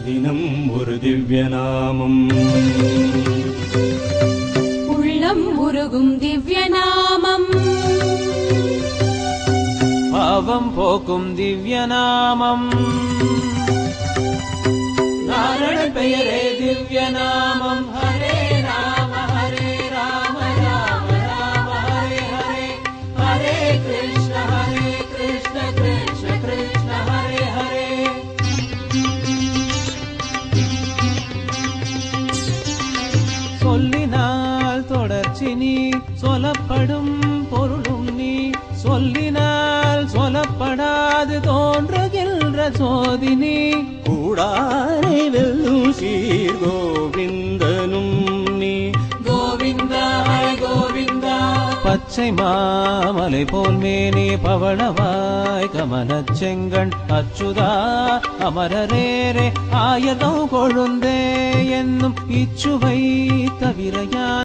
தினம் ஒரு திவ்ய நாமம் உள்ளம் உருகும் திவ்ய நாமம் பாவம் போக்கும் திவ்ய நாமம் நாரணன் பெயரே திவ்ய நாமம் ஹரே ராம ராம ராம ஹரே ஹரே ஹரே கிருஷ்ண கிருஷ்ண கிருஷ்ண ஹரே ஹரே சொல்லினால் தொடர்ச்சி நீ சொல்லப்படும் பொருளும் நீ சொல்லினால் சொல்லப்படாது தோன்றுகின்ற சோதினி கூடாரை வெல்லும் சீர் கோவிந்தனும் நீ கோவிந்தா கோவிந்தா பச்சை மாமலை போல் மேனி பவளவாய் கமலச் செங்கண் அச்சுதா அமரரேரே ஆயதம் கொழுந்தே என்னும் இச்சுவை தவிர